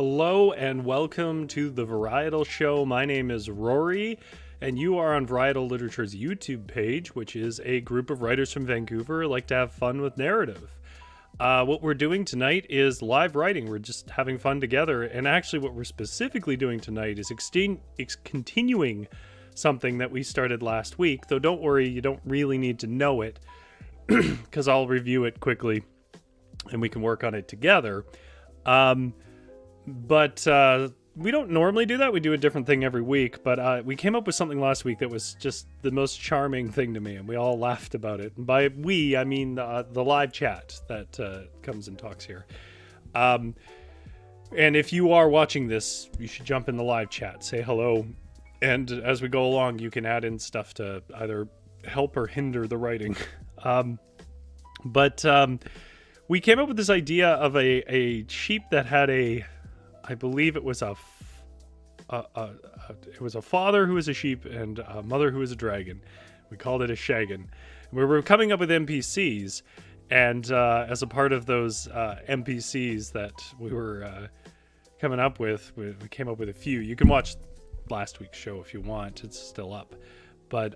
Hello and welcome to the Varietal Show. My name is Rory, and you are on Varietal Literature's YouTube page, which is a group of writers from Vancouver who like to have fun with narrative. What we're doing tonight is live writing. We're just having fun together, and actually what we're specifically doing tonight is continuing something that we started last week, though don't worry, you don't really need to know it, because I'll review it quickly, and we can work on it together. But we don't normally do that. We do a different thing every week, but we came up with something last week that was just the most charming thing to me, and we all laughed about it. And by we, I mean the live chat that comes and talks here. And if you are watching this, you should jump in the live chat, say hello, and as we go along, you can add in stuff to either help or hinder the writing. We came up with this idea of a sheep that had I believe it was a father who was a sheep and a mother who was a dragon. We called it a Sh-agon. We were coming up with NPCs, and as a part of those NPCs that we were coming up with, we came up with a few. You can watch last week's show if you want. It's still up. But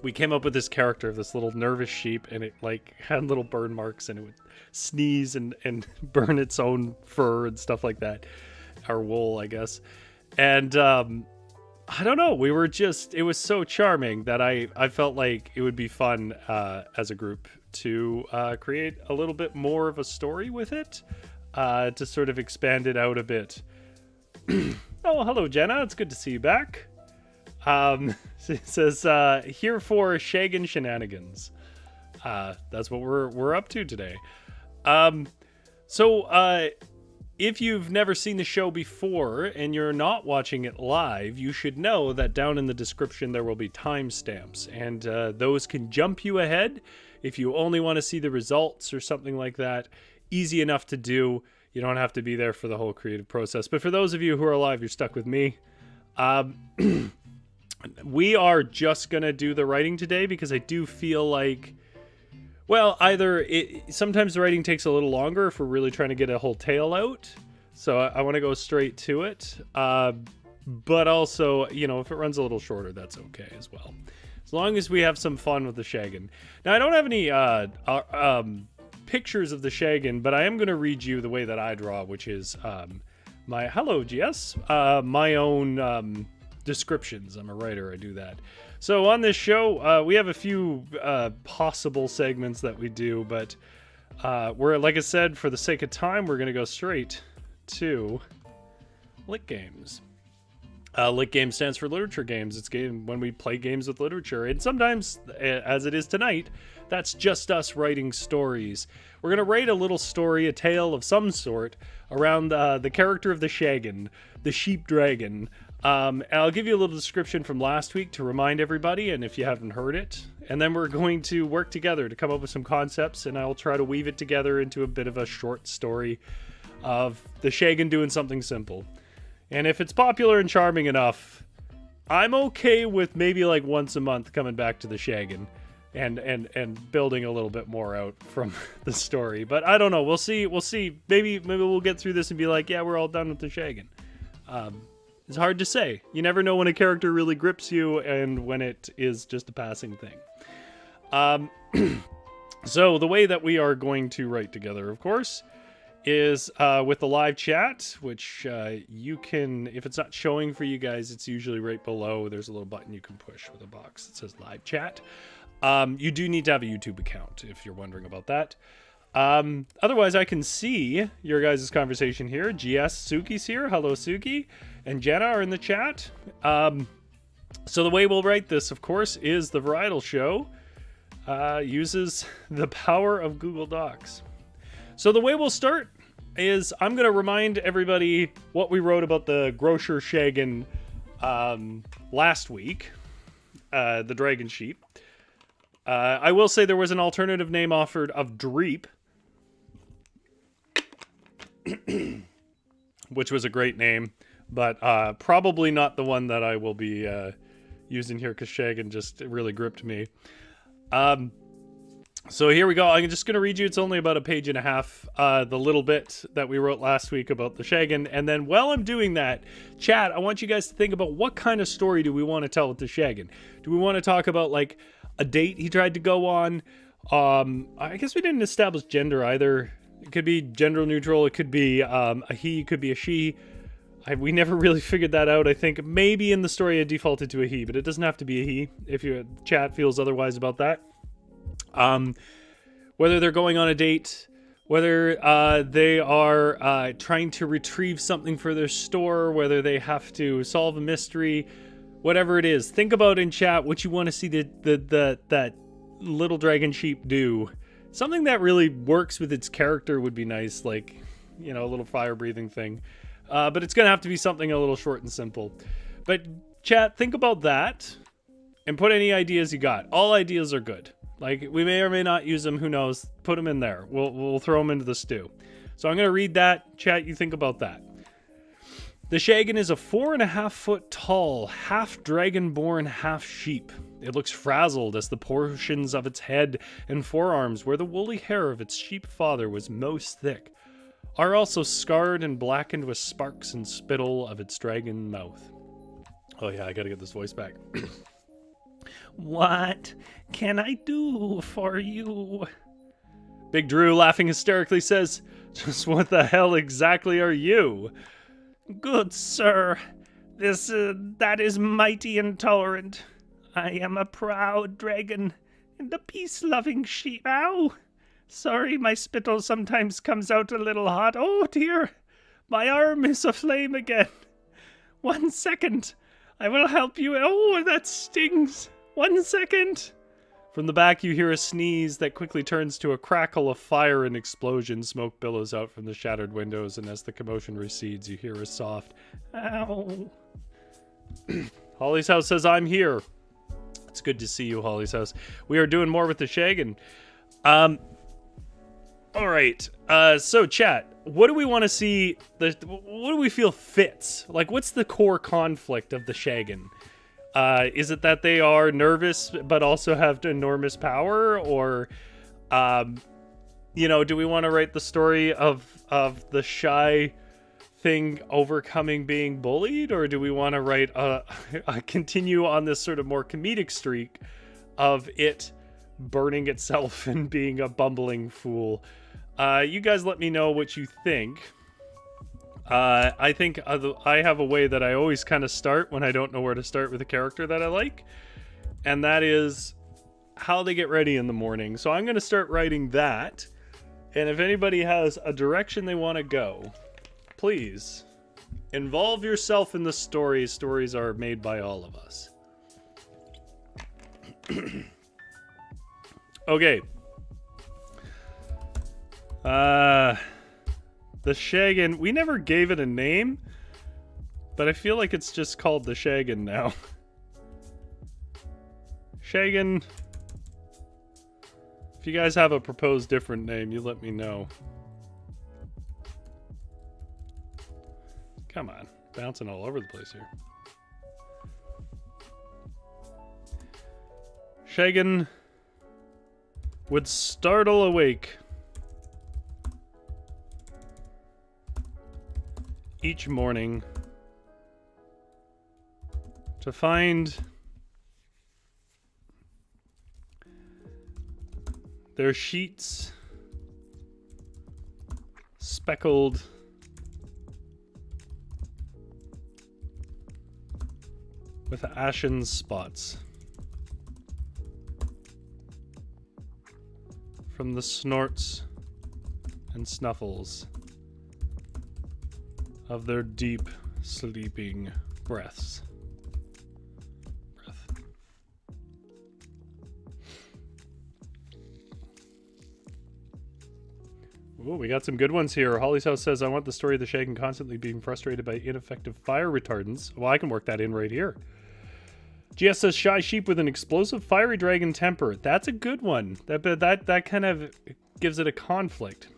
we came up with this character of this little nervous sheep, and it like had little burn marks, and it would sneeze and burn its own fur and stuff like that, or wool, I guess. And I don't know, it was so charming that I felt like it would be fun as a group to create a little bit more of a story with it, to sort of expand it out a bit. Oh, hello Jenna, it's good to see you back. It says here for Sh-agon shenanigans. That's what we're up to today. If you've never seen the show before and you're not watching it live, you should know that down in the description there will be timestamps, and those can jump you ahead if you only want to see the results or something like that. Easy enough to do. You don't have to be there for the whole creative process. But for those of you who are live, you're stuck with me. We are just going to do the writing today because I do feel like, well, sometimes the writing takes a little longer if we're really trying to get a whole tale out. So I want to go straight to it. But also, if it runs a little shorter, that's okay as well. As long as we have some fun with the Sh-agon. Now, I don't have any pictures of the Sh-agon, but I am going to read you the way that I draw, which is hello, GS, my own descriptions. I'm a writer, I do that. So on this show, we have a few possible segments that we do, but we're, like I said, for the sake of time, we're going to go straight to Litgames. Litgame stands for literature games. It's when we play games with literature, and sometimes, as it is tonight, that's just us writing stories. We're going to write a little story, a tale of some sort, around the character of the Sh-agon, the sheep dragon. And I'll give you a little description from last week to remind everybody, and if you haven't heard it. And then we're going to work together to come up with some concepts, and I'll try to weave it together into a bit of a short story of the Sh-agon doing something simple. And if it's popular and charming enough, I'm okay with maybe like once a month coming back to the Sh-agon and building a little bit more out from the story. But I don't know. We'll see. Maybe we'll get through this and be like, yeah, we're all done with the Sh-agon. It's hard to say. You never know when a character really grips you and when it is just a passing thing. So the way that we are going to write together, of course, is with the live chat, which you can, if it's not showing for you guys, it's usually right below. There's a little button you can push with a box that says live chat. You do need to have a YouTube account if you're wondering about that. Otherwise, I can see your guys' conversation here. GS Suki's here. Hello, Suki. And Jenna are in the chat. So the way we'll write this, of course, is the Varietal Show uses the power of Google Docs. So the way we'll start is I'm going to remind everybody what we wrote about the grocer Sh-agon last week, the dragon sheep. I will say there was an alternative name offered of Dreep, which was a great name, but probably not the one that I will be using here because Sh-agon just really gripped me. So here we go. I'm just going to read you. It's only about a page and a half, the little bit that we wrote last week about the Sh-agon. And then while I'm doing that, chat, I want you guys to think about what kind of story do we want to tell with the Sh-agon? Do we want to talk about like a date he tried to go on? I guess we didn't establish gender either. It could be gender neutral. It could be a he, it could be a she. We never really figured that out. I think maybe in the story I defaulted to a he, but it doesn't have to be a he if your chat feels otherwise about that. Whether they're going on a date, whether they are trying to retrieve something for their store, whether they have to solve a mystery, whatever it is, think about in chat what you want to see that little dragon sheep do. Something that really works with its character would be nice, like, you know, a little fire breathing thing. But it's gonna have to be something a little short and simple. But chat, think about that and put any ideas you got. All ideas are good. Like, we may or may not use them, who knows. Put them in there. We'll throw them into the stew. So I'm going to read that. Chat, you think about that. The Sh-agon is a 4.5 foot tall, half dragonborn, half sheep. It looks frazzled as the portions of its head and forearms where the woolly hair of its sheep father was most thick are also scarred and blackened with sparks and spittle of its dragon mouth. Oh yeah, I gotta get this voice back. What can I do for you? Big Drew, laughing hysterically, says, just what the hell exactly are you? Good sir, that is mighty intolerant. I am a proud dragon and a peace-loving sheep. Ow! Sorry, my spittle sometimes comes out a little hot. Oh dear, my arm is aflame again. 1 second, I will help you. Oh, that stings. 1 second. From the back, you hear a sneeze that quickly turns to a crackle of fire and explosion. Smoke billows out from the shattered windows, and as the commotion recedes, you hear a soft, ow. Holly's House says, I'm here. It's good to see you, Holly's House. We are doing more with the Sh-agon. All right. So, chat, what do we want to see? What do we feel fits? Like, what's the core conflict of the Sh-agon? Is it that they are nervous but also have enormous power? Or, you know, do we want to write the story of the shy thing overcoming being bullied? Or do we want to write continue on this sort of more comedic streak of it burning itself and being a bumbling fool? You guys let me know what you think. I think I have a way that I always kind of start when I don't know where to start with a character that I like. And that is how they get ready in the morning. So I'm going to start writing that. And if anybody has a direction they want to go, please involve yourself in the story. Stories are made by all of us. Okay. The Sh-agon, we never gave it a name, but I feel like it's just called the Sh-agon now. Sh-agon, if you guys have a proposed different name, you let me know. Come on, bouncing all over the place here. Sh-agon would startle awake each morning to find their sheets speckled with ashen spots from the snorts and snuffles of their deep sleeping breaths. Ooh, we got some good ones here. Holly's House says, I want the story of the Sh-agon constantly being frustrated by ineffective fire retardants. Well, I can work that in right here. GS says, shy sheep with an explosive fiery dragon temper. That's a good one. That kind of gives it a conflict.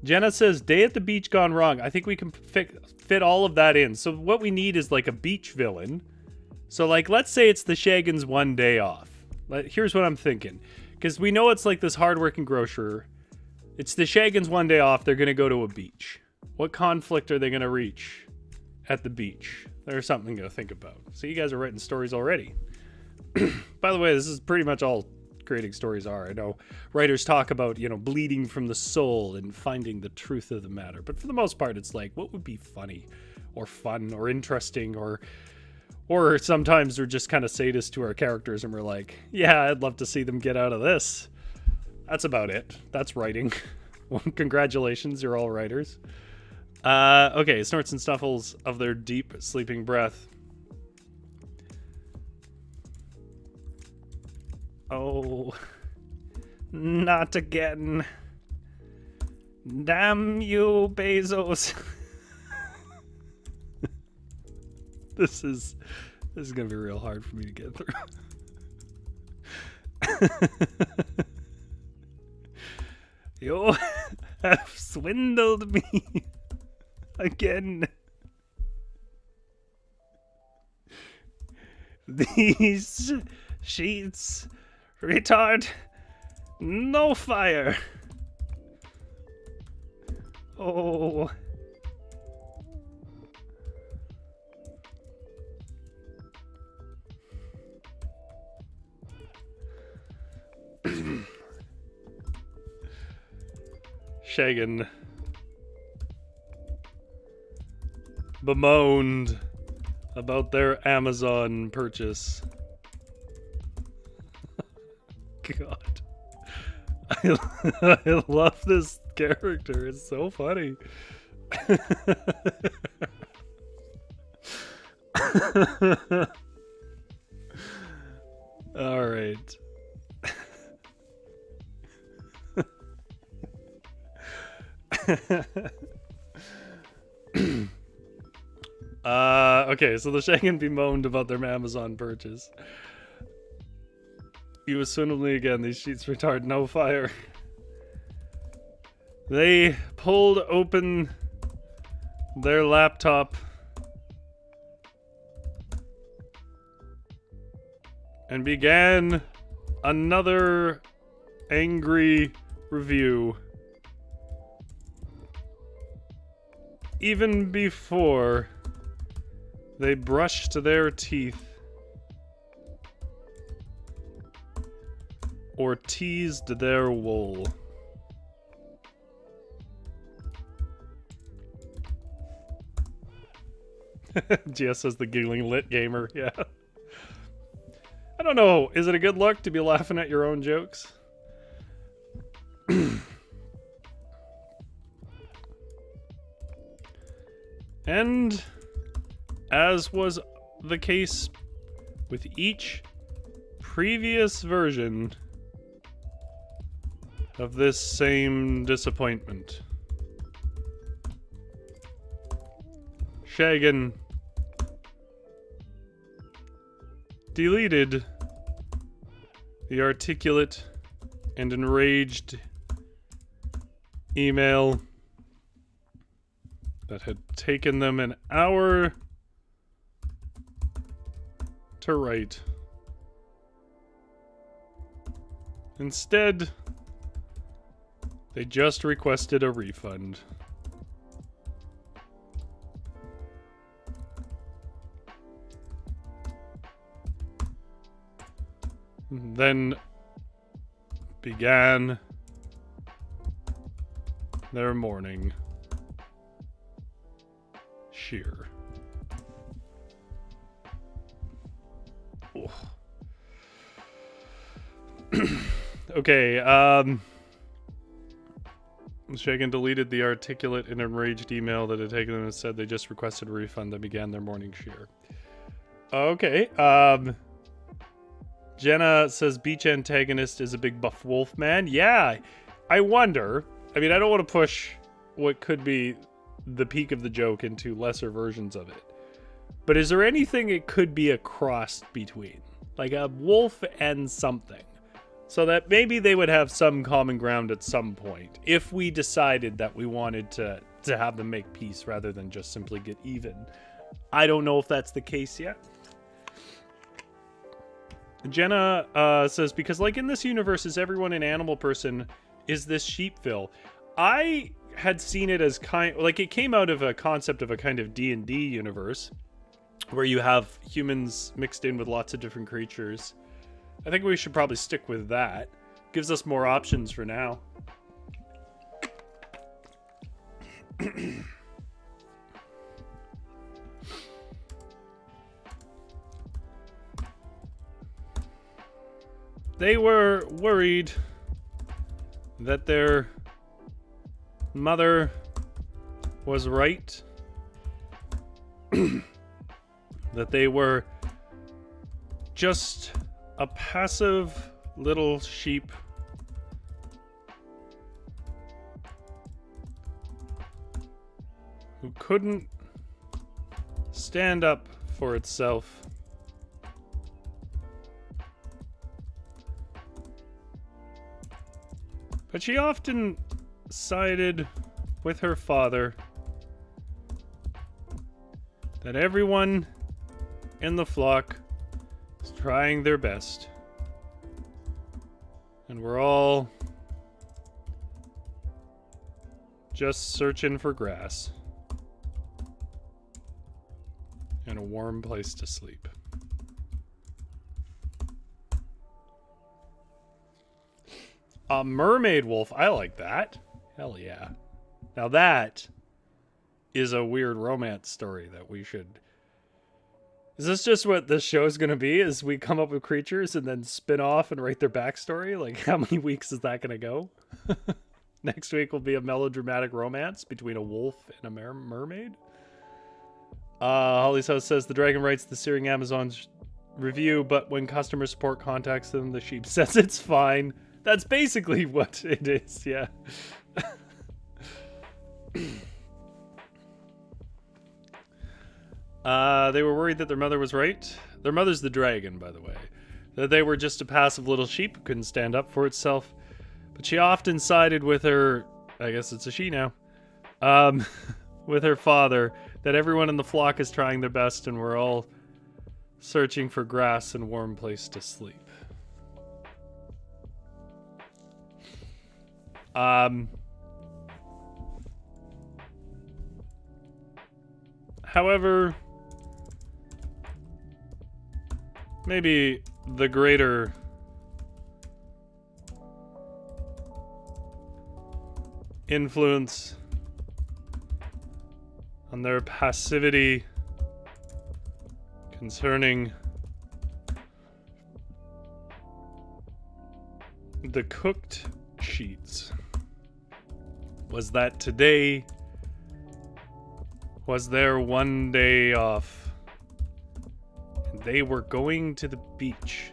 Jenna says, day at the beach gone wrong. I think we can fit all of that in. So what we need is like a beach villain. So like, let's say it's the Sh-agon's one day off. Here's what I'm thinking. Because we know it's like this hardworking grocer. It's the Sh-agon's one day off. They're going to go to a beach. What conflict are they going to reach at the beach? There's something to think about. So you guys are writing stories already. By the way, this is pretty much all creating stories are. I know writers talk about, bleeding from the soul and finding the truth of the matter. But for the most part, it's like, what would be funny or fun or interesting or sometimes we're just kind of sadist to our characters and we're like, yeah, I'd love to see them get out of this. That's about it. That's writing. Well, congratulations, you're all writers. Okay, snorts and snuffles of their deep sleeping breath. Oh, not again. Damn you, Bezos. This is gonna be real hard for me to get through. You have swindled me again. These sheets retard no fire. Oh. Sh-agon bemoaned about their Amazon purchase. God. I love this character. It's so funny. All right. Okay, so the Sh-agon bemoaned about their Amazon purchase. He was swindling me again. These sheets retard no fire. They pulled open their laptop and began another angry review. Even before they brushed their teeth or teased their wool. GS says the giggling lit gamer. Yeah. I don't know. Is it a good look to be laughing at your own jokes? And as was the case with each previous version of this same disappointment, Sh-agon deleted the articulate and enraged email that had taken them an hour to write. Instead, they just requested a refund. Then began their morning sheer. Okay, Sh-agon deleted the articulate and enraged email that had taken them and said they just requested a refund that began their morning sheer. Okay, Jenna says beach antagonist is a big buff wolf man. Yeah, I wonder. I mean, I don't want to push what could be the peak of the joke into lesser versions of it. But is there anything it could be a cross between? Like a wolf and something. So that maybe they would have some common ground at some point. If we decided that we wanted to have them make peace rather than just simply get even. I don't know if that's the case yet. Jenna says, because like in this universe, is everyone an animal person? Is this Sheepville? I had seen it as like it came out of a concept of a kind of D&D universe where you have humans mixed in with lots of different creatures. I think we should probably stick with that. Gives us more options for now. They were worried that their mother was right. That they were just a passive little sheep who couldn't stand up for itself. But she often sided with her father that everyone in the flock is trying their best. And we're all just searching for grass and a warm place to sleep. A mermaid wolf. I like that. Hell yeah. Now that is a weird romance story that we should... Is this just what this show is going to be? Is we come up with creatures and then spin off and write their backstory? Like, how many weeks is that going to go? Next week will be a melodramatic romance between a wolf and a mermaid. Holly's House says the dragon writes the Searing Amazon's review, but when customer support contacts them, the sheep says it's fine. That's basically what it is, yeah. They were worried that their mother was right. Their mother's the dragon, by the way. That they were just a passive little sheep who couldn't stand up for itself. But she often sided with her... I guess it's a she now. With her father. That everyone in the flock is trying their best and we're all searching for grass and warm place to sleep. However, maybe the greater influence on their passivity concerning the cooked sheets was that today was their one day off and they were going to the beach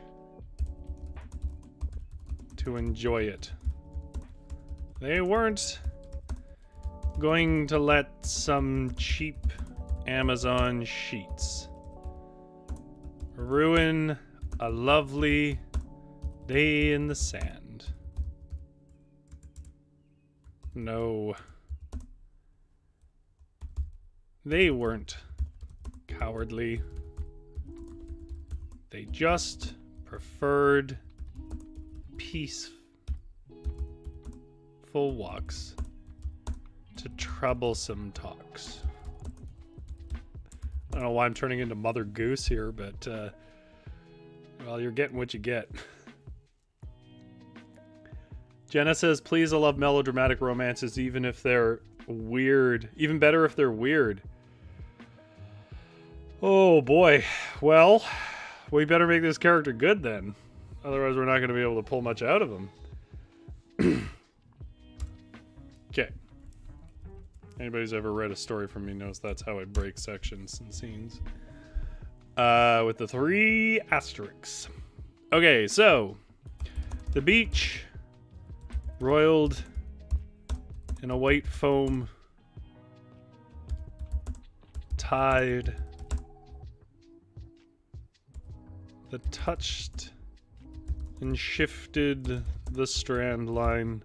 to enjoy it. They weren't going to let some cheap Amazon sheets ruin a lovely day in the sand. No. They weren't cowardly. They just preferred peaceful walks to troublesome talks. I don't know why I'm turning into Mother Goose here, but, well, you're getting what you get. Jenna says, please, I love melodramatic romances, even if they're weird. Even better if they're weird. Oh, boy. Well, we better make this character good, then. Otherwise, we're not going to be able to pull much out of him. Okay. Anybody who's ever read a story from me knows that's how I break sections and scenes. With the 3 asterisks. Okay, so the beach roiled in a white foam tide that touched and shifted the strand line.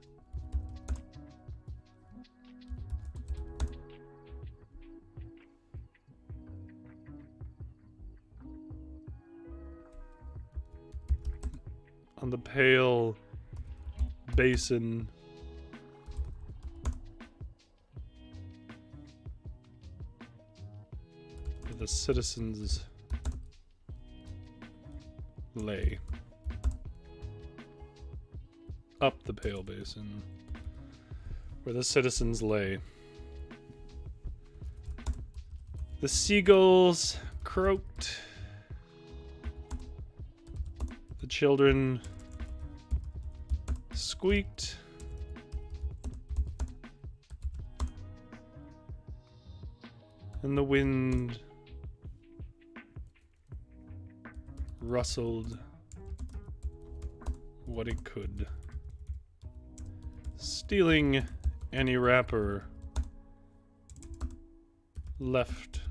on the pale basin. Where the citizens lay. Up the pale basin. Where the citizens lay. The seagulls croaked. The children squeaked. And the wind rustled what it could, stealing any wrapper left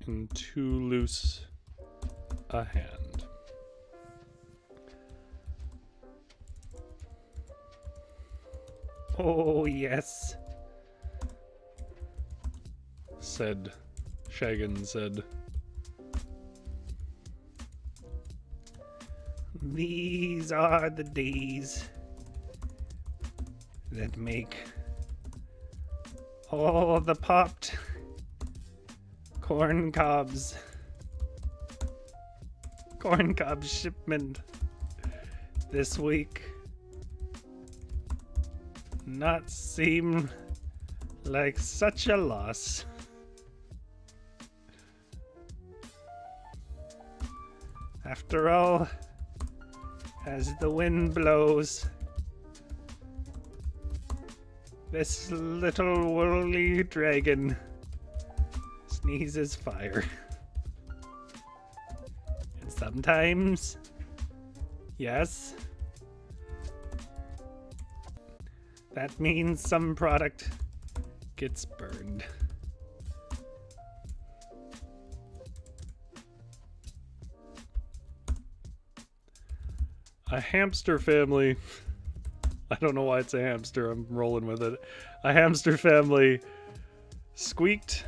in too loose a hand. Oh, yes, said Sh-agon said. These are the days that make all the popped corn cob shipment this week not seem like such a loss. After all, as the wind blows, this little whirly dragon sneezes fire. And sometimes, yes, that means some product gets burned. A hamster family, I don't know why it's a hamster, I'm rolling with it. A hamster family squeaked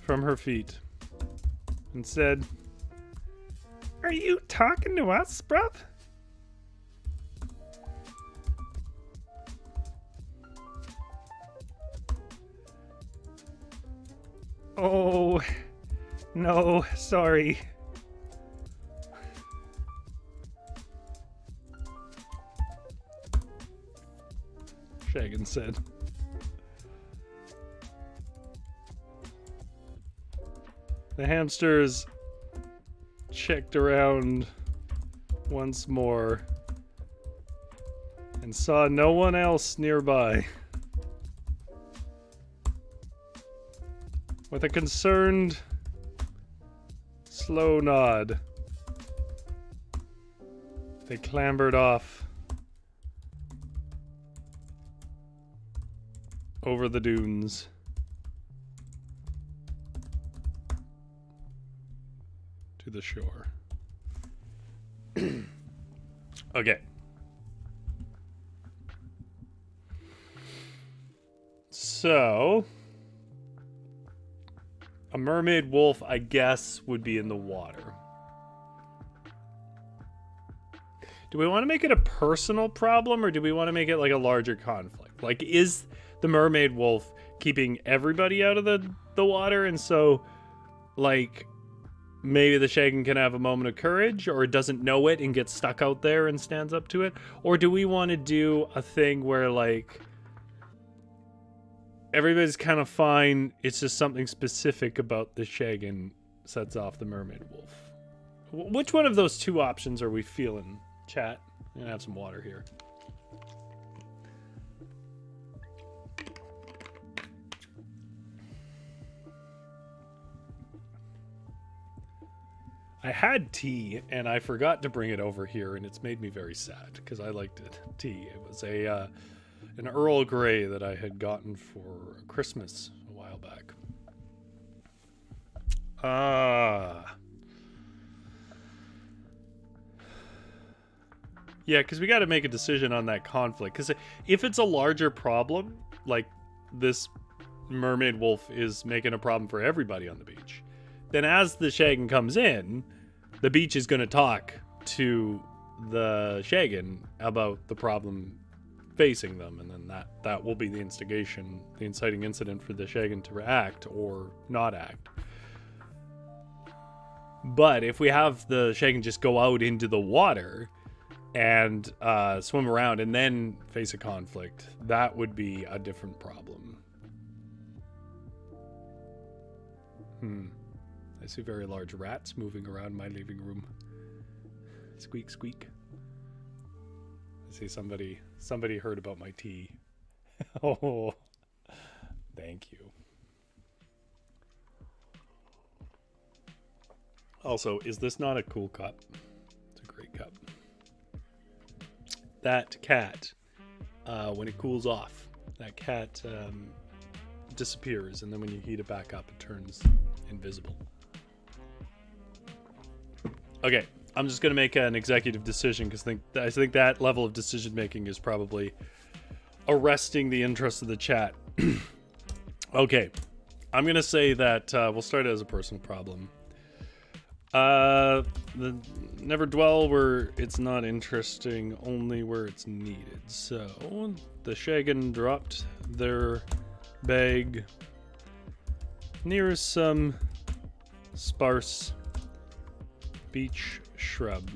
from her feet and said, "Are you talking to us, bruv?" Oh, no, sorry. Sh-agon said. The hamsters checked around once more and saw no one else nearby. With a concerned, slow nod, they clambered off over the dunes. To the shore. Okay. So, a mermaid wolf, I guess, would be in the water. Do we want to make it a personal problem, or do we want to make it like a larger conflict? Like, is the mermaid wolf keeping everybody out of the water, and so, like, maybe the Sh-agon can have a moment of courage, or it doesn't know it and gets stuck out there and stands up to it? Or do we want to do a thing where, like, everybody's kind of fine, it's just something specific about the Sh-agon sets off the mermaid wolf? Which one of those two options are we feeling, chat? I'm gonna have some water here. I had tea and I forgot to bring it over here, and it's made me very sad because I liked it. Tea. It was an Earl Grey that I had gotten for Christmas a while back. Yeah, because we got to make a decision on that conflict. Because if it's a larger problem, like this mermaid wolf is making a problem for everybody on the beach, then as the Sh-agon comes in, the beach is going to talk to the Sh-agon about the problem facing them, and then that will be the inciting incident for the Sh-agon to act or not act. But if we have the Sh-agon just go out into the water and swim around and then face a conflict, that would be a different problem. I see very large rats moving around my living room. Squeak, squeak. I see somebody heard about my tea. Oh, thank you. Also, is this not a cool cup? It's a great cup. That cat, when it cools off, that cat disappears, and then when you heat it back up, it turns invisible. Okay, I'm just gonna make an executive decision because I think that level of decision making is probably arresting the interest of the chat. Okay, I'm gonna say that we'll start as a personal problem. The never dwell where it's not interesting, only where it's needed. So the Sh-agon dropped their bag near some sparse beach shrub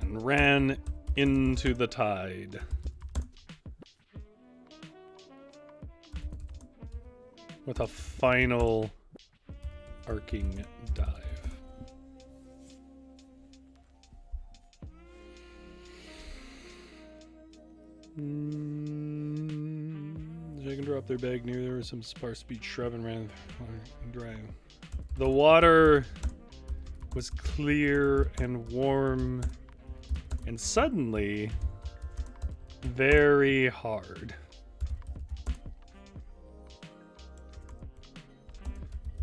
and ran into the tide. With a final arcing dive. They can drop their bag near there was some sparse beach shrub and ran dry. The water was clear and warm and suddenly very hard.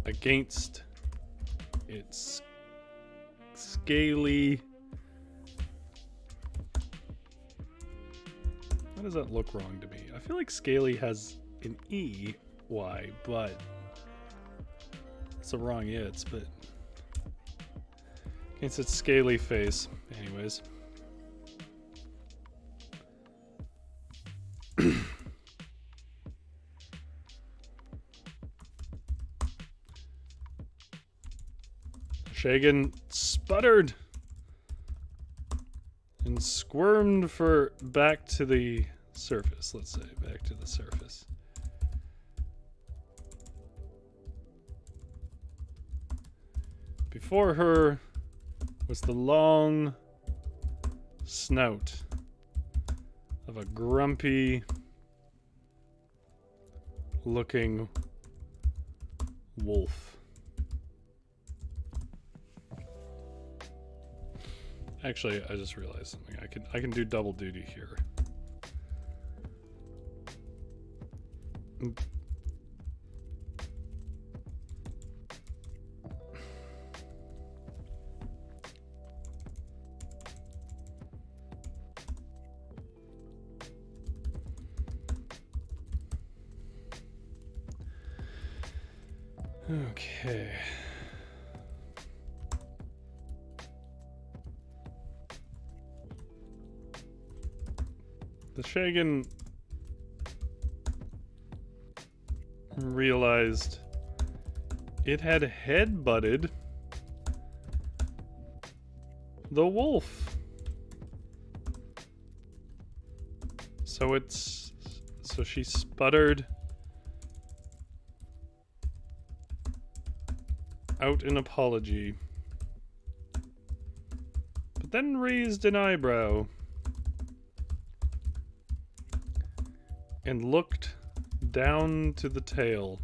Against its scaly... Why does that look wrong to me? I feel like scaly has an E-Y, but it's the wrong its, but against its scaly face. Anyways. Sh-agon sputtered and squirmed for back to the surface. Let's say back to the surface. Before her was the long snout of a grumpy looking wolf. Actually, I just realized something. I can do double duty here. Okay. The Sh-agon realized it had headbutted the wolf. So she sputtered out an apology, but then raised an eyebrow and looked down to the tail,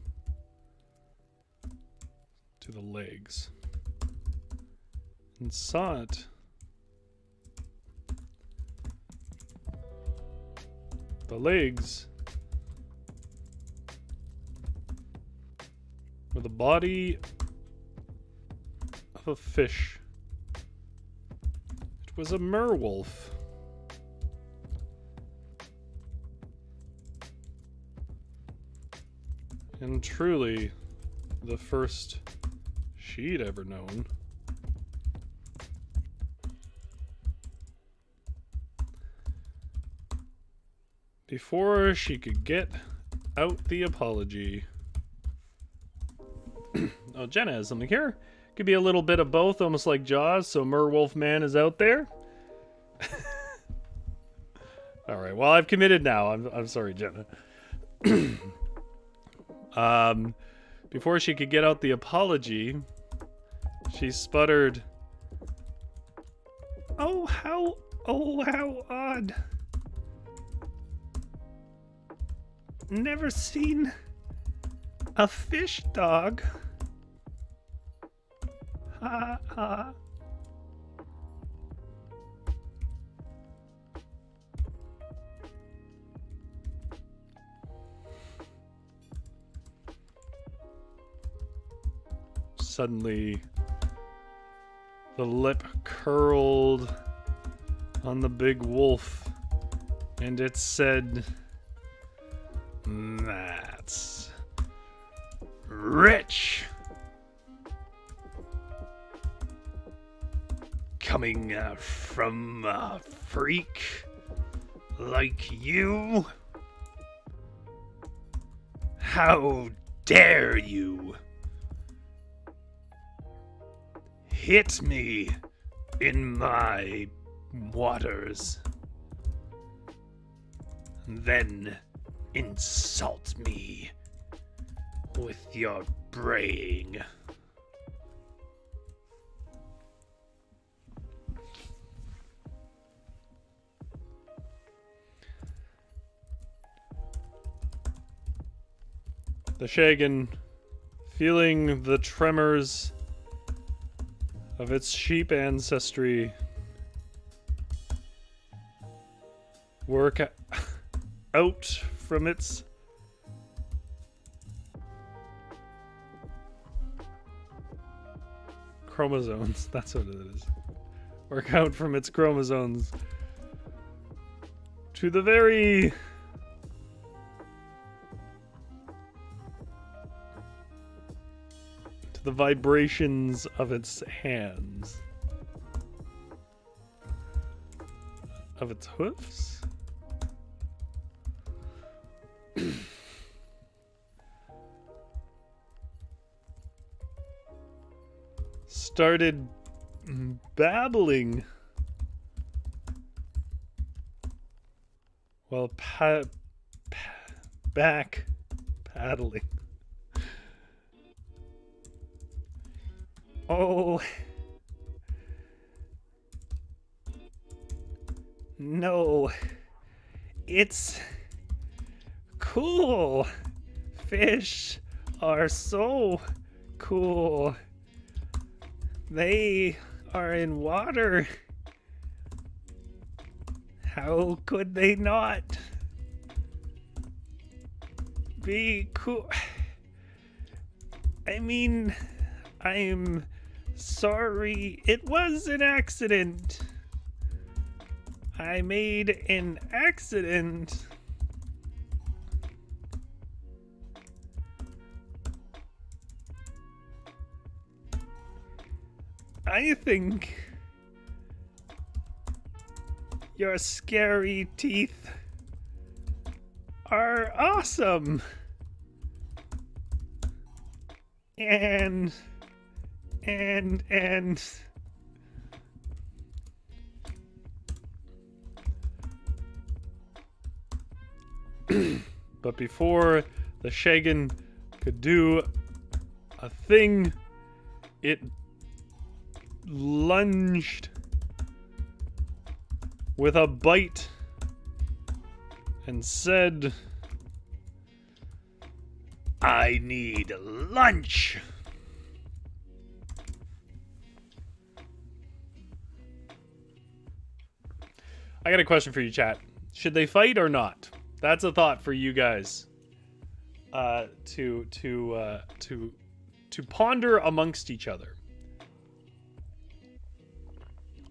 to the legs, and saw it. The legs were the body of a fish. It was a merwolf. And truly, the first she'd ever known. Before she could get out the apology. Oh, Jenna has something here. Could be a little bit of both, almost like Jaws, so Merwolf Man is out there. Alright, well, I've committed now. I'm sorry, Jenna. Before she could get out the apology, she sputtered, Oh, how odd. Never seen a fish dog. Ha ha. Suddenly, the lip curled on the big wolf, and it said, That's rich. Coming from a freak like you? How dare you hit me in my waters, then insult me with your braying. The Sh-agon, feeling the tremors of its sheep ancestry, work out from its chromosomes. That's what it is. Work out from its chromosomes to the very the vibrations of its hands. Of its hoofs? Started babbling while back paddling. Oh. No. It's cool. Fish are so cool. They are in water. How could they not be cool? I mean, I'm sorry. It was an accident. I made an accident. I think your scary teeth are awesome. And but before the Sh-agon could do a thing, it lunged with a bite and said, I need lunch. I got a question for you, chat. Should they fight or not? That's a thought for you guys to ponder amongst each other.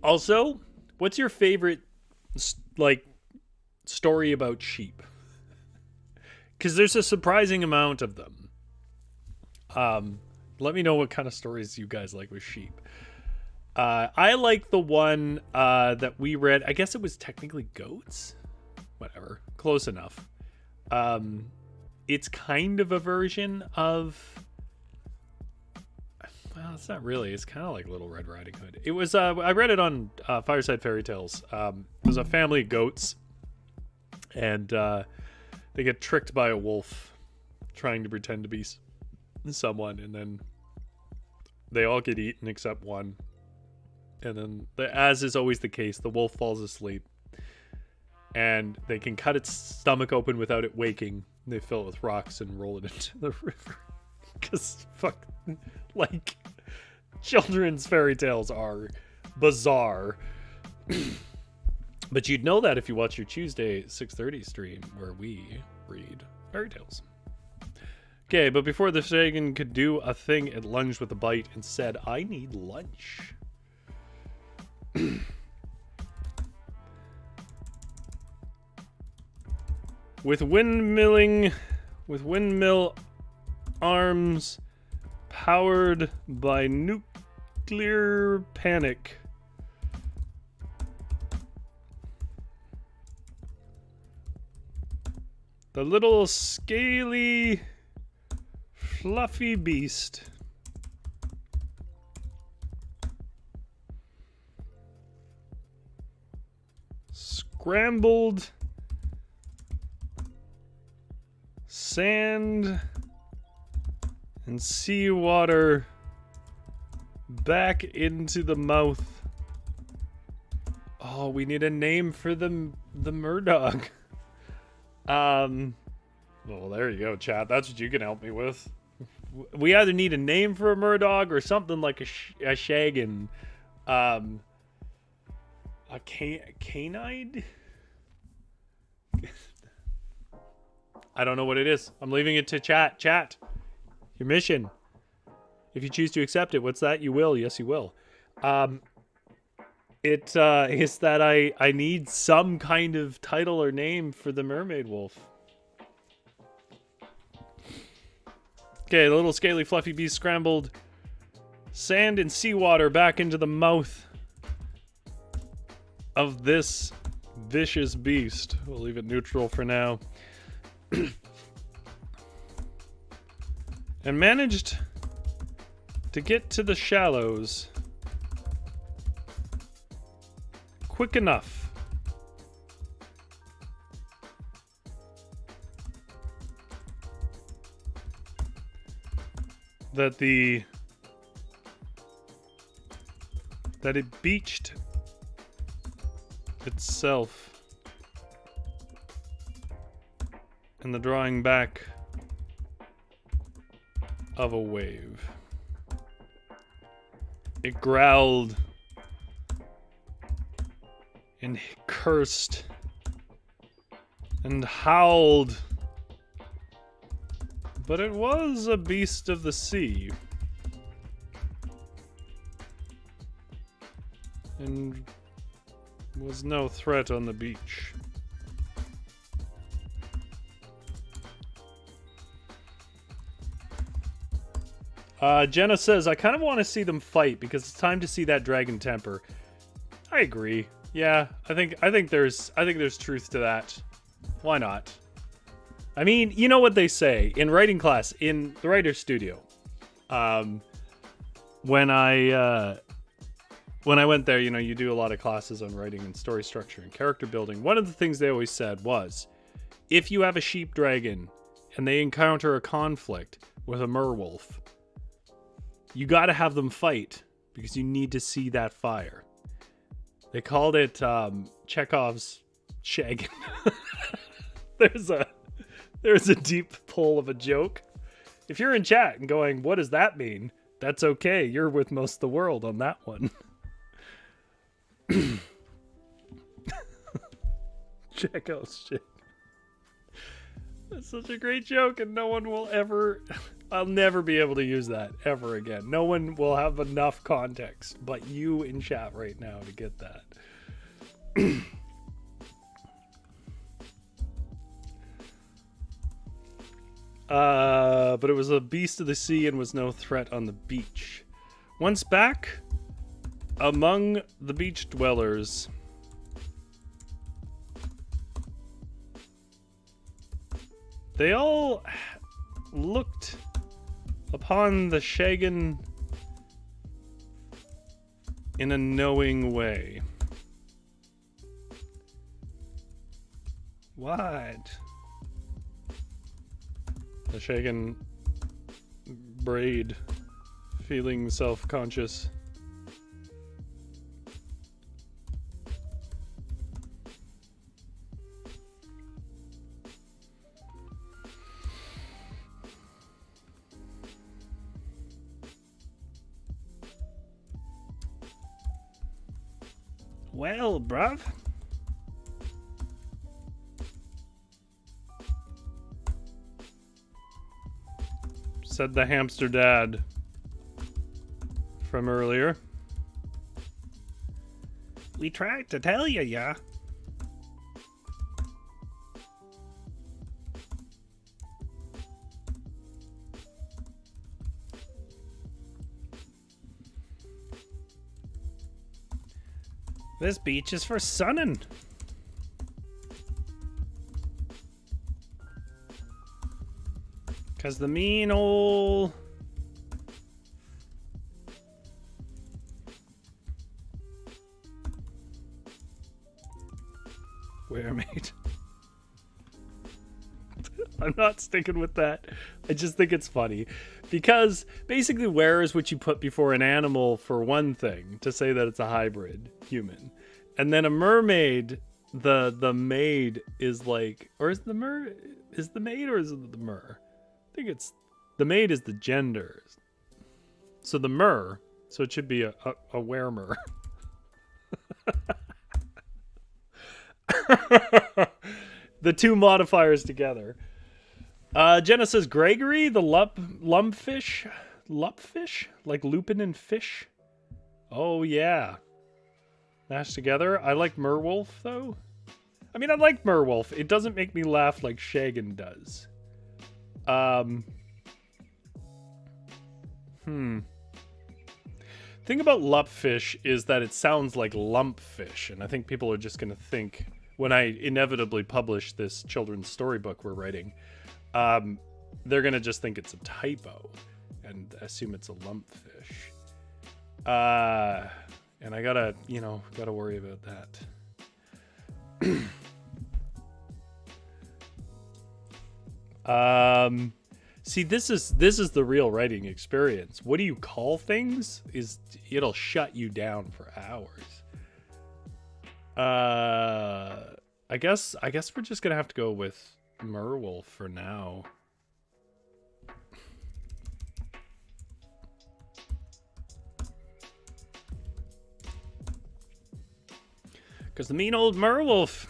Also, what's your favorite story about sheep? Because there's a surprising amount of them. Let me know what kind of stories you guys like with sheep. I like the one that we read. I guess it was technically goats. Whatever. Close enough. It's kind of a version of... Well, it's not really. It's kind of like Little Red Riding Hood. It was... I read it on Fireside Fairy Tales. It was a family of goats. And they get tricked by a wolf trying to pretend to be someone. And then they all get eaten except one. And then, as is always the case, the wolf falls asleep. And they can cut its stomach open without it waking. They fill it with rocks and roll it into the river. Because, fuck, like, children's fairy tales are bizarre. But you'd know that if you watch your Tuesday 6:30 stream where we read fairy tales. Okay, but before the Sh-agon could do a thing, it lunged with a bite and said, I need lunch. With windmill arms powered by nuclear panic. The little scaly, fluffy beast scrambled sand and seawater back into the mouth. Oh, we need a name for the Murdog. Well, there you go, chat. That's what you can help me with. We either need a name for a Murdog or something like a Sh-agon. A canide? I don't know what it is. I'm leaving it to chat. Chat. Your mission. If you choose to accept it, what's that? You will. Yes, you will. It is that I need some kind of title or name for the mermaid wolf. Okay, the little scaly fluffy beast scrambled sand and seawater back into the mouth of this vicious beast. We'll leave it neutral for now. And managed to get to the shallows quick enough that it beached itself in the drawing back of a wave. It growled and cursed and howled, but it was a beast of the sea and was no threat on the beach. Jenna says, I kind of want to see them fight because it's time to see that dragon temper. I agree. Yeah, I think there's truth to that. Why not? I mean, you know what they say in writing class in the writer's studio. When I went there, you know, you do a lot of classes on writing and story structure and character building. One of the things they always said was, if you have a sheep dragon and they encounter a conflict with a merwolf, you got to have them fight because you need to see that fire. They called it Chekhov's Sh-agon. There's a deep pull of a joke. If you're in chat and going, what does that mean? That's okay. You're with most of the world on that one. Chekhov's Sh-agon. That's such a great joke, and no one will ever... I'll never be able to use that ever again. No one will have enough context but you in chat right now to get that. But it was a beast of the sea and was no threat on the beach. Once back among the beach dwellers, they all looked upon the Sh-agon in a knowing way. What? The Sh-agon brayed, feeling self-conscious. Well, bruv. Said the hamster dad from earlier. We tried to tell you, yeah. This beach is for sunning. Cause the mean ol' weremate. I'm not sticking with that. I just think it's funny. Because basically were is what you put before an animal for one thing, to say that it's a hybrid human. And then a mermaid, the maid is like, or is the maid or is it the mer? I think it's, the maid is the gender. So the mer, so it should be a weremer. The two modifiers together. Jenna says Gregory, the lumpfish, like lupin and fish. Oh yeah, mashed together. I like merwolf though. I mean, I like merwolf. It doesn't make me laugh like Sh-agon does. Thing about lumpfish is that it sounds like lumpfish, and I think people are just gonna think when I inevitably publish this children's storybook we're writing. They're gonna just think it's a typo and assume it's a lumpfish. And I gotta worry about that. See, this is the real writing experience. What do you call things? It'll shut you down for hours. I guess we're just gonna have to go with merwolf for now. Because the mean old merwolf.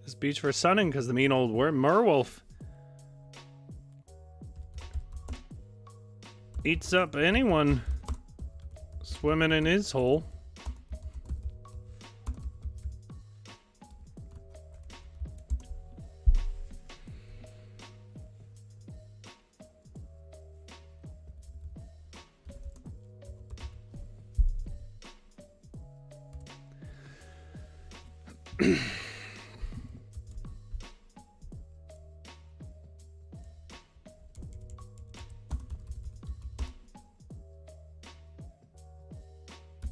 This beach for sunning because the mean old merwolf eats up anyone swimming in his hole.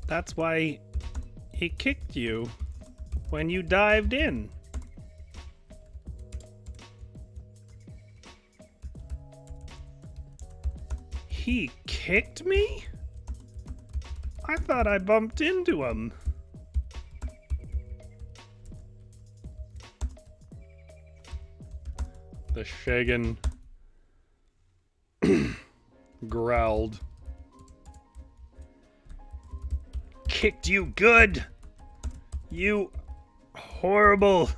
That's why he kicked you when you dived in. He kicked me? I thought I bumped into him. The Sh-agon growled. Kicked you good, you horrible,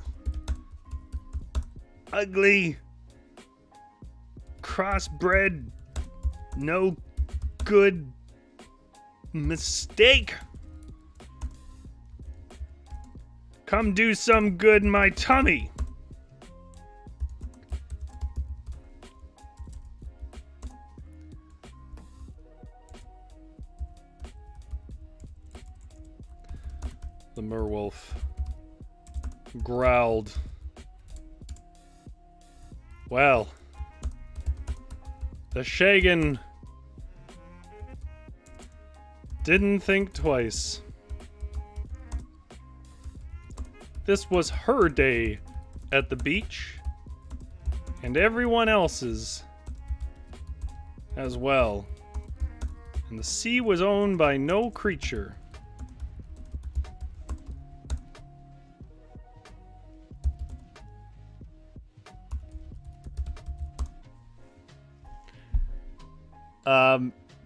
ugly, crossbred, no good mistake. Come do some good in my tummy. The merwolf growled. Well, the Sh-agon didn't think twice. This was her day at the beach, and everyone else's as well. And the sea was owned by no creature.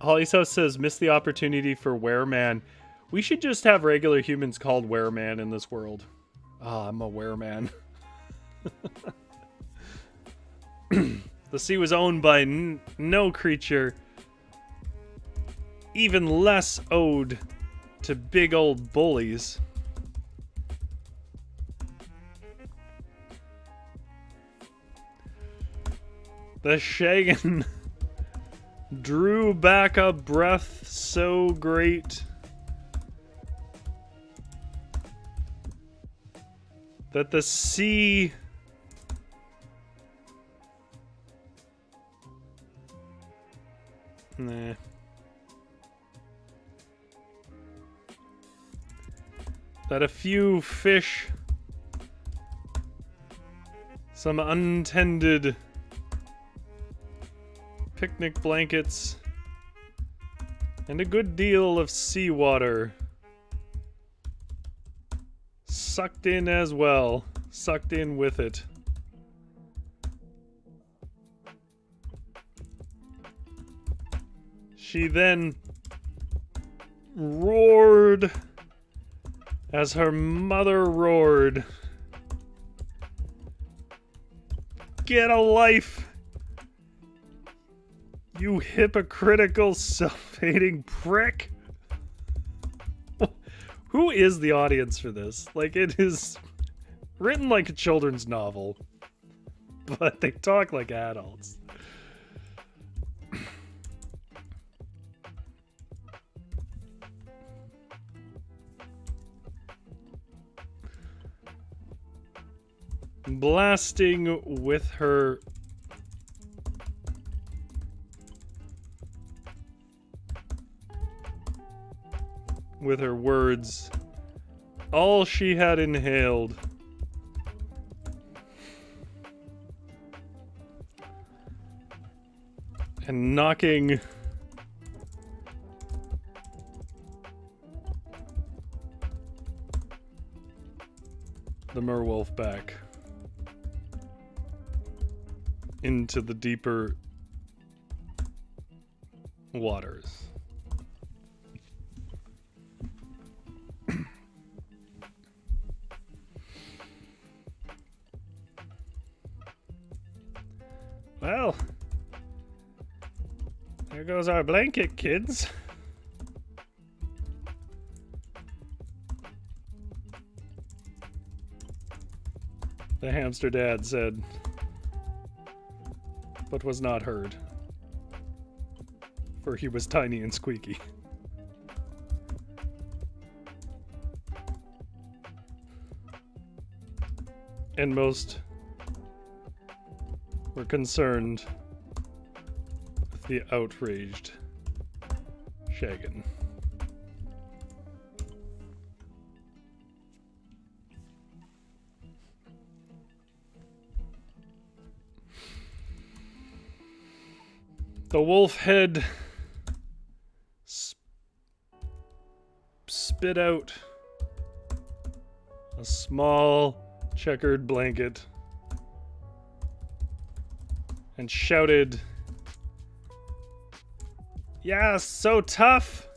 Holly's House says, missed the opportunity for wereman. We should just have regular humans called wereman in this world. Ah, I'm a wereman. The sea was owned by no creature. Even less owed to big old bullies. The Sh-agon drew back a breath so great that the sea that a few fish, some untended picnic blankets, and a good deal of seawater sucked in as well, sucked in with it. She then roared as her mother roared. Get a life, you hypocritical, self-hating prick. Who is the audience for this? Like, it is written like a children's novel, but they talk like adults. Blasting with her words all she had inhaled. And knocking the merwolf back into the deeper waters. Well, there goes our blanket, kids. The hamster dad said, but was not heard, for he was tiny and squeaky. And most were concerned with the outraged Sh-agon. The wolf head spit out a small checkered blanket and shouted, "Yeah, so tough.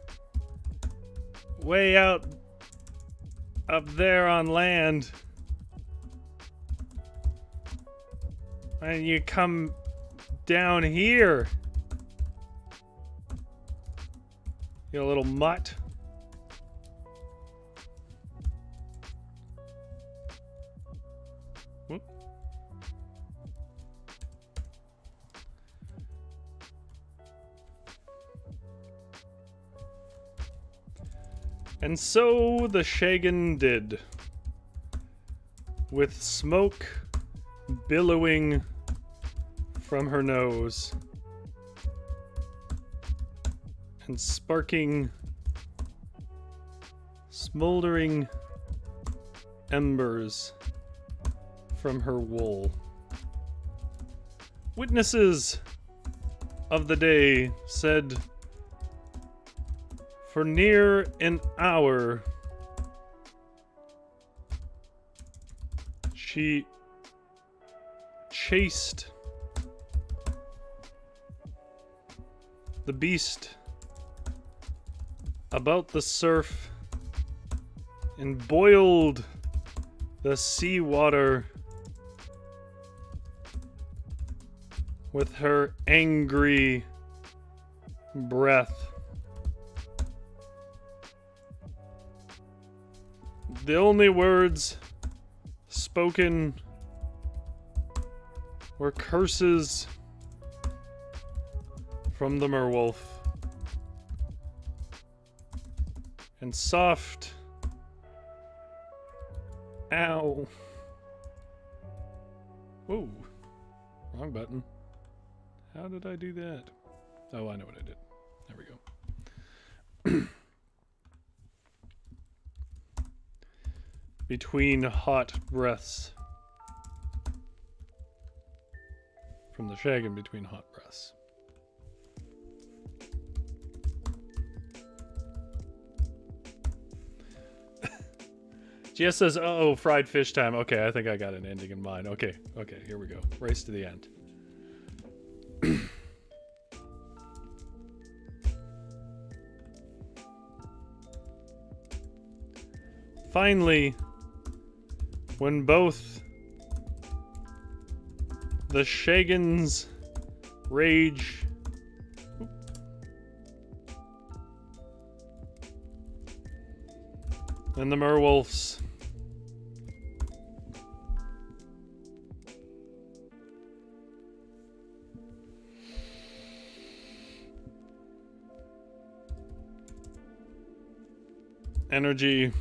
Way out up there on land. And you come down here, you little mutt." Whoop. And so the Sh-agon did, with smoke billowing from her nose and sparking, smoldering embers from her wool. Witnesses of the day said for near an hour she chased the beast about the surf and boiled the seawater with her angry breath. The only words spoken were curses from the merwolf and soft ow. Whoa, wrong button. How did I do that? Oh, I know what I did. There we go. Between hot breaths. From the Sh-agon between hot breaths. Jess says, oh, fried fish time. Okay, I think I got an ending in mind. Okay, here we go. Race to the end. Finally, when both the Sh-agon's rage and the merwolf's energy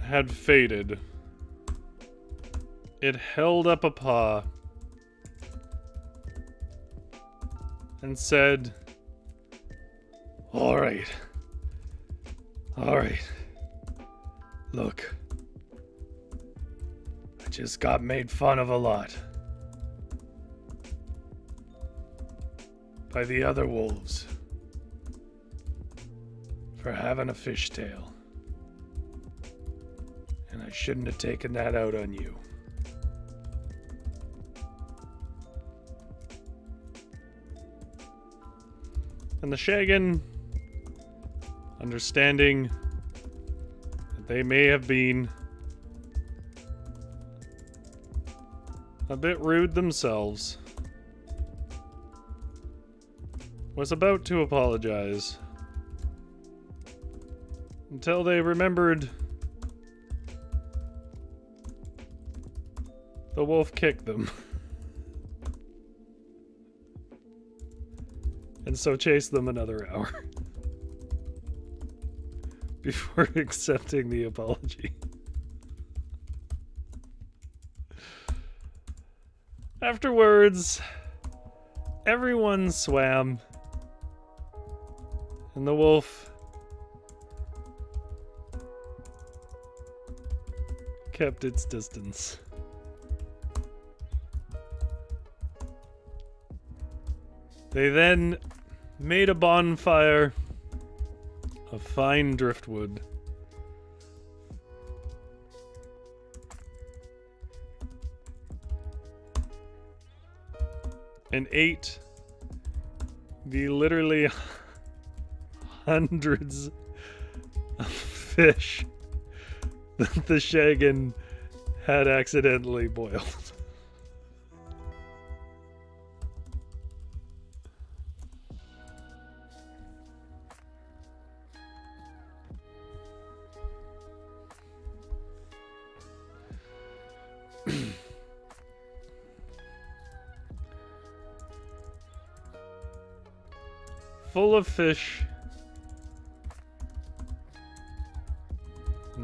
had faded, it held up a paw and said, all right, look, I just got made fun of a lot by the other wolves for having a fishtail. And I shouldn't have taken that out on you. And the Sh-agon, understanding that they may have been a bit rude themselves, was about to apologize until they remembered the wolf kicked them. And so chased them another hour before accepting the apology. Afterwards, everyone swam, and the wolf kept its distance. They then made a bonfire of fine driftwood and ate the literally hundreds of fish that the Sh-agon had accidentally boiled. Full of fish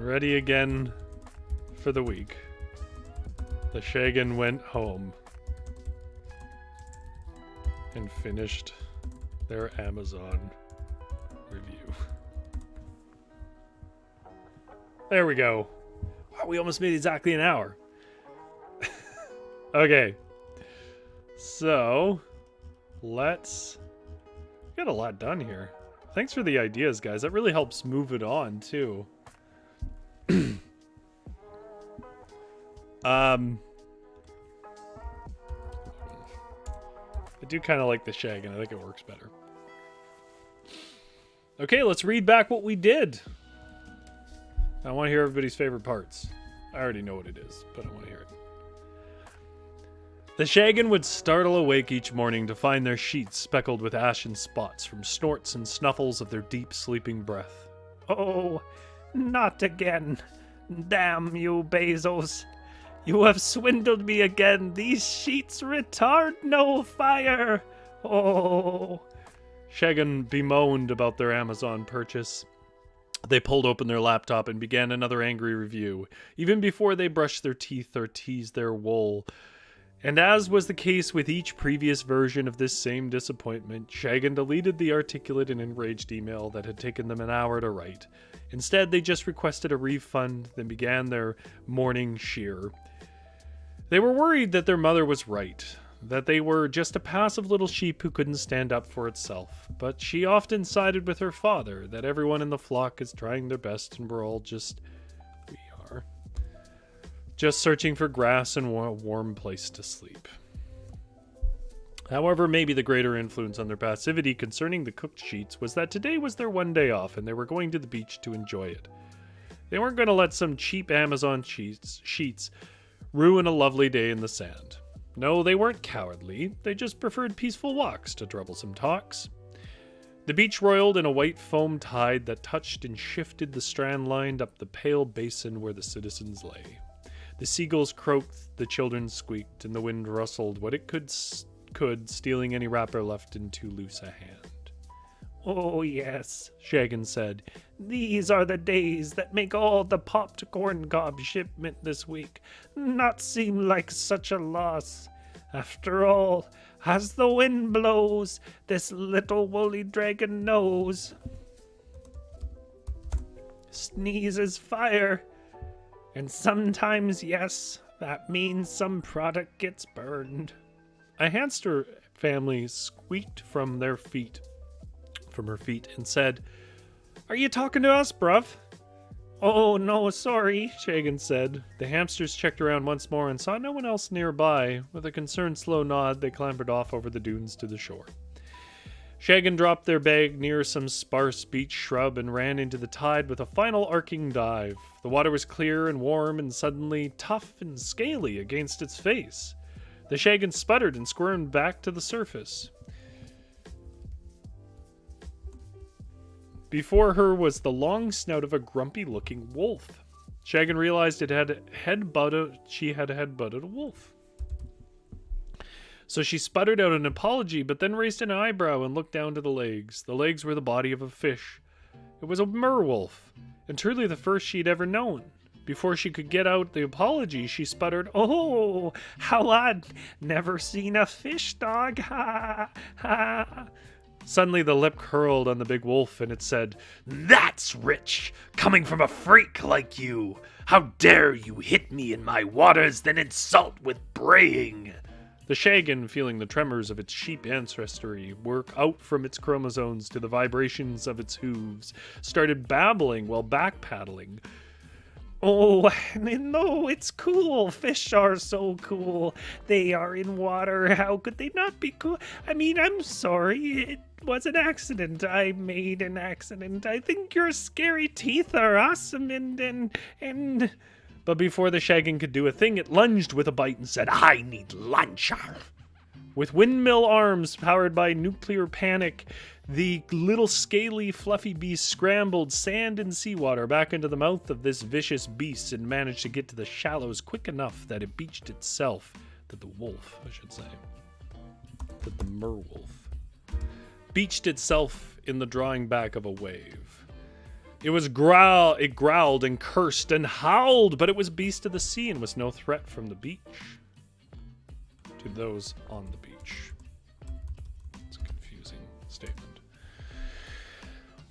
and ready again for the week. The Sh-agon went home and finished their Amazon review. There we go. Wow, we almost made exactly an hour. Okay. So, let's... Got a lot done here. Thanks for the ideas, guys. That really helps move it on, too. I do kind of like the Sh-agon. I think it works better. Okay, let's read back what we did. I want to hear everybody's favorite parts. I already know what it is, but I want to hear it. The Sh-agon would startle awake each morning to find their sheets speckled with ashen spots from snorts and snuffles of their deep sleeping breath. Oh, not again. Damn you, Bezos. You have swindled me again. These sheets retard no fire. Oh. Sh-agon bemoaned about their Amazon purchase. They pulled open their laptop and began another angry review, even before they brushed their teeth or teased their wool. And as was the case with each previous version of this same disappointment, Sh-agon deleted the articulate and enraged email that had taken them an hour to write. Instead, they just requested a refund, then began their morning shear. They were worried that their mother was right, that they were just a passive little sheep who couldn't stand up for itself. But she often sided with her father, that everyone in the flock is trying their best and we're all just searching for grass and a warm place to sleep. However, maybe the greater influence on their passivity concerning the cooked sheets was that today was their one day off and they were going to the beach to enjoy it. They weren't going to let some cheap Amazon sheets ruin a lovely day in the sand. No, they weren't cowardly. They just preferred peaceful walks to troublesome talks. The beach roiled in a white foam tide that touched and shifted the strand lined up the pale basin where the citizens lay. The seagulls croaked, the children squeaked, and the wind rustled what it could, stealing any wrapper left in too loose a hand. Oh yes, Sh-agon said. These are the days that make all the popped corn cob shipment this week not seem like such a loss. After all, as the wind blows, this little woolly dragon knows. Sneezes fire. And sometimes, yes, that means some product gets burned. A hamster family squeaked from her feet, and said, "Are you talking to us, bruv?" Oh, no, sorry, Sh-agon said. The hamsters checked around once more and saw no one else nearby. With a concerned slow nod, they clambered off over the dunes to the shore. Sh-agon dropped their bag near some sparse beach shrub and ran into the tide with a final arcing dive. The water was clear and warm and suddenly tough and scaly against its face. The Sh-agon sputtered and squirmed back to the surface. Before her was the long snout of a grumpy-looking wolf. Sh-agon realized she had headbutted a wolf. So she sputtered out an apology, but then raised an eyebrow and looked down to the legs. The legs were the body of a fish. It was a merwolf, and truly the first she'd ever known. Before she could get out the apology, she sputtered, "Oh, how odd! Never seen a fish dog! Ha ha!" Suddenly the lip curled on the big wolf, and it said, "That's rich, coming from a freak like you! How dare you hit me in my waters, then insult with braying!" The Sh-agon, feeling the tremors of its sheep ancestry work out from its chromosomes to the vibrations of its hooves, started babbling while backpaddling. "Oh, no, it's cool. Fish are so cool. They are in water. How could they not be cool? I mean, I'm sorry. It was an accident. I made an accident. I think your scary teeth are awesome and... But before the Sh-agon could do a thing, it lunged with a bite and said, "I need lunch." With windmill arms powered by nuclear panic, the little scaly, fluffy beast scrambled sand and seawater back into the mouth of this vicious beast and managed to get to the shallows quick enough that it beached itself, that the merwolf beached itself in the drawing back of a wave. It growled and cursed and howled, but it was beast of the sea and was no threat from the beach to those on the beach. It's a confusing statement.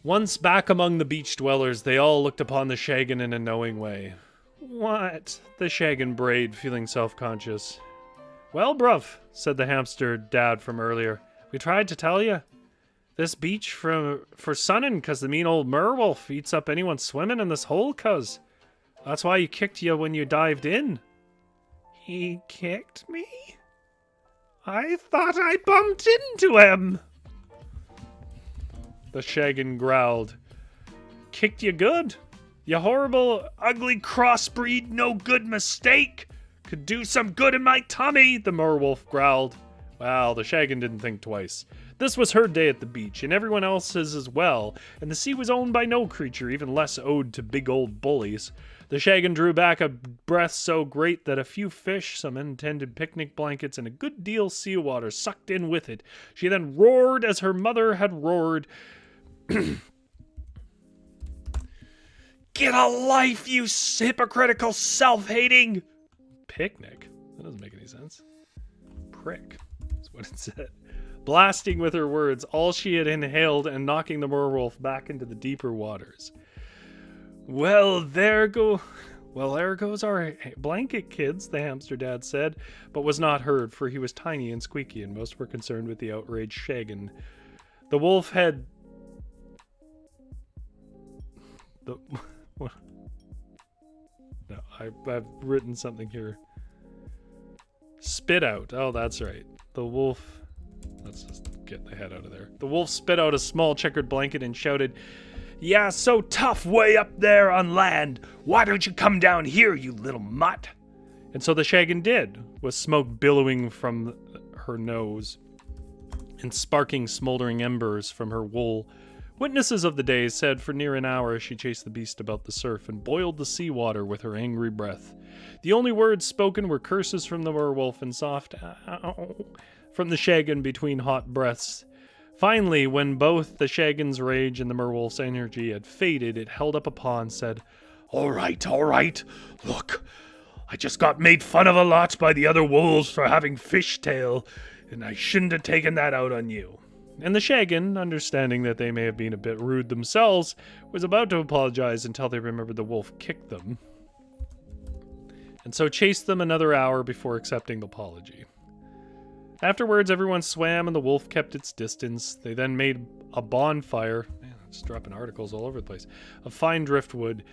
Once back among the beach dwellers, they all looked upon the Sh-agon in a knowing way. What? The Sh-agon brayed, feeling self-conscious. Well, bruv, said the hamster dad from earlier. We tried to tell you. This beach for sunning, 'cause the mean old merwolf eats up anyone swimming in this hole, 'cause. That's why he kicked you when you dived in. He kicked me? I thought I bumped into him. The Sh-agon growled. Kicked you good? You horrible, ugly crossbreed, no good mistake. Could do some good in my tummy, the merwolf growled. Well, the Sh-agon didn't think twice. This was her day at the beach, and everyone else's as well, and the sea was owned by no creature, even less owed to big old bullies. The Sh-agon drew back a breath so great that a few fish, some untended picnic blankets, and a good deal seawater sucked in with it. She then roared as her mother had roared. Get a life, you hypocritical, self-hating... Picnic? That doesn't make any sense. Prick, is what it said. Blasting with her words all she had inhaled and knocking the merwolf back into the deeper waters. Well, there goes our blanket, kids, the hamster dad said, but was not heard, for he was tiny and squeaky, and most were concerned with the outraged Sh-agon. The wolf had... No, I've written something here. Spit out. Oh, that's right. The wolf... Let's just get the head out of there. The wolf spit out a small checkered blanket and shouted, "Yeah, so tough way up there on land. Why don't you come down here, you little mutt?" And so the Sh-agon did, with smoke billowing from her nose and sparking smoldering embers from her wool. Witnesses of the day said for near an hour she chased the beast about the surf and boiled the seawater with her angry breath. The only words spoken were curses from the merwolf and soft ow from the Sh-agon between hot breaths. Finally, when both the Sh-agon's rage and the merwolf's energy had faded, it held up a paw and said, all right. Look, I just got made fun of a lot by the other wolves for having fishtail, and I shouldn't have taken that out on you." And the Sh-agon, understanding that they may have been a bit rude themselves, was about to apologize until they remembered the wolf kicked them, and so chased them another hour before accepting the apology. Afterwards, everyone swam and the wolf kept its distance. They then made a bonfire, man, I'm just dropping articles all over the place, of fine driftwood,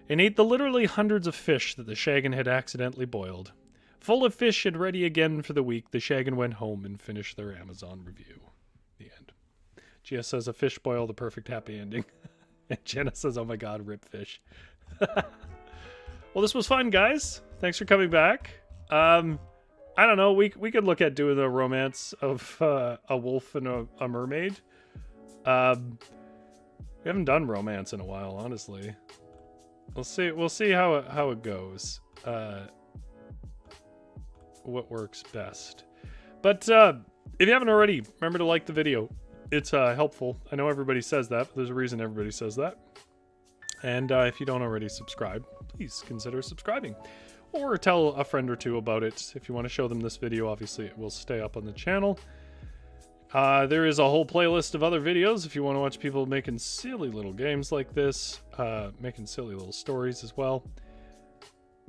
and ate the literally hundreds of fish that the Sh-agon had accidentally boiled. Full of fish and ready again for the week, the Sh-agon went home and finished their Amazon review. The end. Gia says, a fish boil, the perfect happy ending. And Jenna says, oh my god, rip fish. Well, this was fun, guys. Thanks for coming back. I don't know, we could look at doing a romance of a wolf and a mermaid. We haven't done romance in a while, honestly. We'll see how it goes. What works best. But if you haven't already, remember to like the video. It's helpful. I know everybody says that, but there's a reason everybody says that. And if you don't already subscribe, please consider subscribing. Or tell a friend or two about it. If you want to show them this video, obviously it will stay up on the channel. There is a whole playlist of other videos if you want to watch people making silly little games like this. Making silly little stories as well.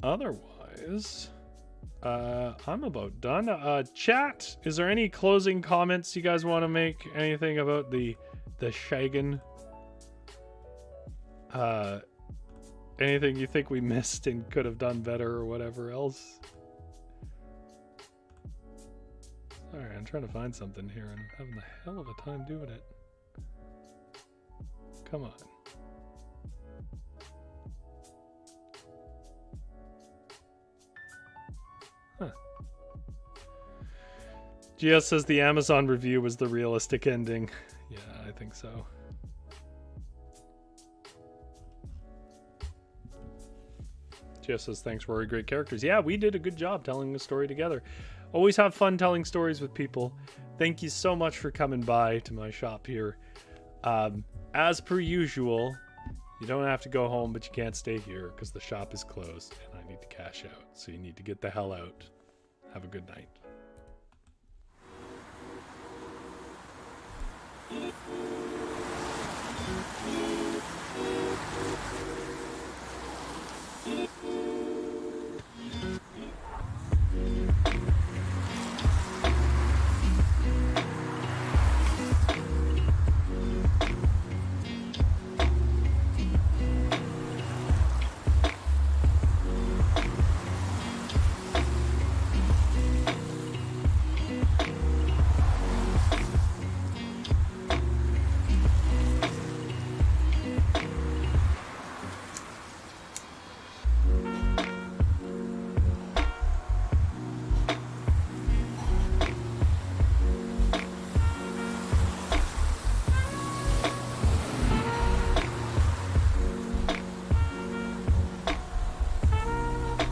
Otherwise, I'm about done. Chat, is there any closing comments you guys want to make? Anything about the Sh-agon? Anything you think we missed and could have done better or whatever else? Sorry, I'm trying to find something here and I'm having the hell of a time doing it. Come on. Huh. GS says the Amazon review was the realistic ending. Yeah, I think so. GS says, thanks, Rory. Great characters. Yeah, we did a good job telling the story together. Always have fun telling stories with people. Thank you so much for coming by to my shop here. As per usual, You don't have to go home, but you can't stay here because the shop is closed and I need to cash out. So you need to get the hell out. Have a good night.